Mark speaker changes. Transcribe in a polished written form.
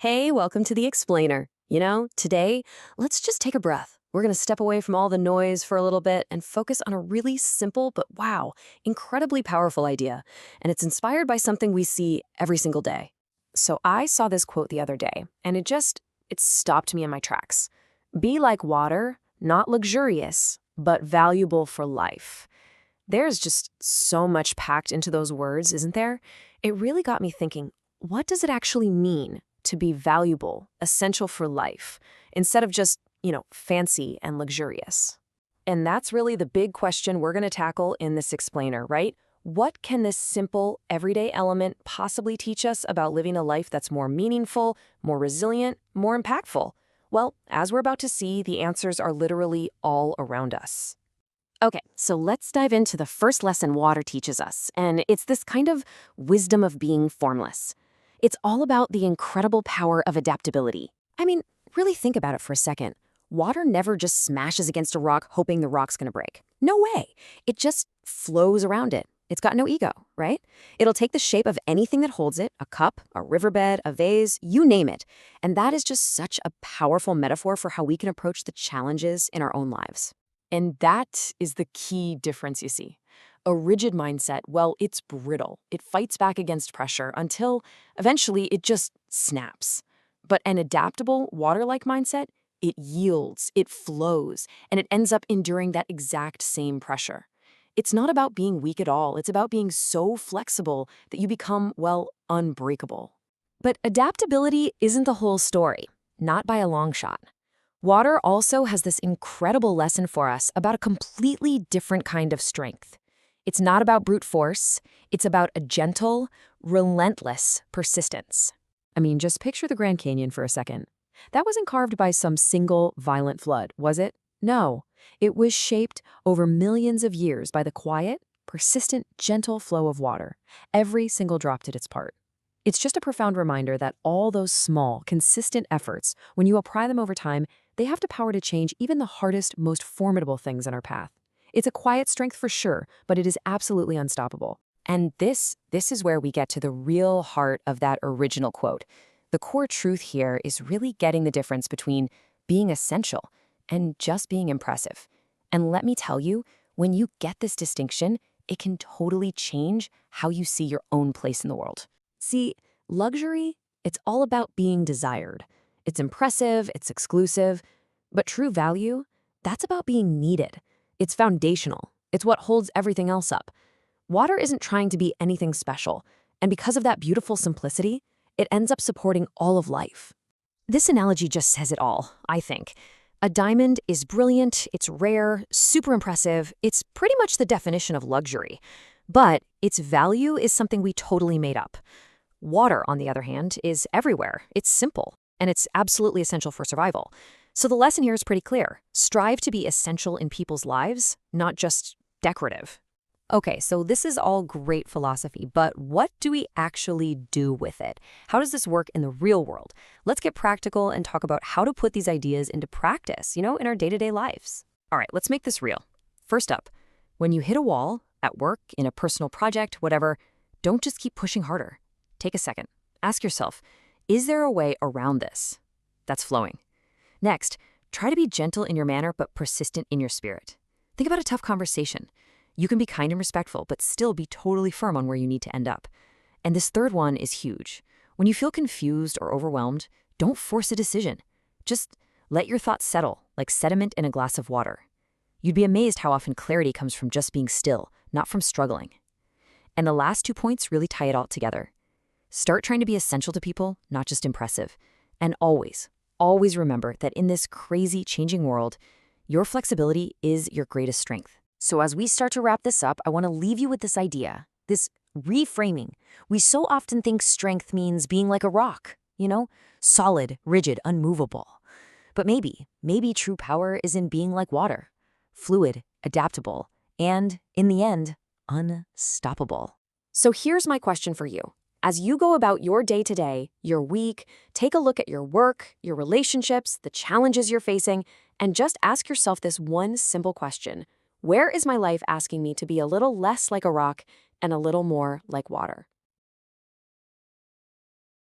Speaker 1: Hey, welcome to the Explainer. Today, let's just take a breath. We're going to step away from all the noise for a little bit and focus on a really simple but wow, incredibly powerful idea. And it's inspired by something we see every single day.
Speaker 2: So I saw this quote the other day, and it stopped me in my tracks. Be like water, not luxurious, but valuable for life. There's just so much packed into those words, isn't there? It really got me thinking, what does it actually mean to be valuable, essential for life, instead of just, fancy and luxurious? And that's really the big question we're going to tackle in this explainer, right? What can this simple, everyday element possibly teach us about living a life that's more meaningful, more resilient, more impactful? Well, as we're about to see, the answers are literally all around us.
Speaker 1: Okay, so let's dive into the first lesson water teaches us, and it's this kind of wisdom of being formless. It's all about the incredible power of adaptability. I mean, really think about it for a second. Water never just smashes against a rock hoping the rock's gonna break. No way. It just flows around it. It's got no ego, right? It'll take the shape of anything that holds it, a cup, a riverbed, a vase, you name it. And that is just such a powerful metaphor for how we can approach the challenges in our own lives.
Speaker 2: And that is the key difference, you see. A rigid mindset, well, it's brittle. It fights back against pressure until eventually it just snaps. But an adaptable, water-like mindset, it yields, it flows, and it ends up enduring that exact same pressure. It's not about being weak at all. It's about being so flexible that you become, well, unbreakable.
Speaker 1: But adaptability isn't the whole story, not by a long shot. Water also has this incredible lesson for us about a completely different kind of strength. It's not about brute force, it's about a gentle, relentless persistence. I mean, just picture the Grand Canyon for a second. That wasn't carved by some single violent flood, was it? No. It was shaped over millions of years by the quiet, persistent, gentle flow of water. Every single drop did its part. It's just a profound reminder that all those small, consistent efforts, when you apply them over time, they have the power to change even the hardest, most formidable things in our path. It's a quiet strength for sure, but it is absolutely unstoppable. And this is where we get to the real heart of that original quote. The core truth here is really getting the difference between being essential and just being impressive. And let me tell you, when you get this distinction, it can totally change how you see your own place in the world. See, luxury, it's all about being desired. It's impressive, it's exclusive, but true value, that's about being needed. It's foundational. It's what holds everything else up. Water isn't trying to be anything special, and because of that beautiful simplicity, it ends up supporting all of life. This analogy just says it all, I think. A diamond is brilliant, it's rare, super impressive, it's pretty much the definition of luxury. But its value is something we totally made up. Water, on the other hand, is everywhere. It's simple, and it's absolutely essential for survival. So the lesson here is pretty clear. Strive to be essential in people's lives, not just decorative. Okay, so this is all great philosophy, but what do we actually do with it? How does this work in the real world? Let's get practical and talk about how to put these ideas into practice, in our day-to-day lives. All right, let's make this real. First up, when you hit a wall, at work, in a personal project, whatever, don't just keep pushing harder. Take a second. Ask yourself, is there a way around this? That's flowing. Next, try to be gentle in your manner but persistent in your spirit. Think about a tough conversation. You can be kind and respectful, but still be totally firm on where you need to end up. And this third one is huge. When you feel confused or overwhelmed, don't force a decision. Just let your thoughts settle, like sediment in a glass of water. You'd be amazed how often clarity comes from just being still, not from struggling. And the last 2 points really tie it all together. Start trying to be essential to people, not just impressive. And always remember that in this crazy, changing world, your flexibility is your greatest strength. So as we start to wrap this up, I want to leave you with this idea, this reframing. We so often think strength means being like a rock, solid, rigid, unmovable. But maybe true power is in being like water, fluid, adaptable, and, in the end, unstoppable. So here's my question for you. As you go about your day-to-day, your week, take a look at your work, your relationships, the challenges you're facing, and just ask yourself this one simple question. Where is my life asking me to be a little less like a rock and a little more like water?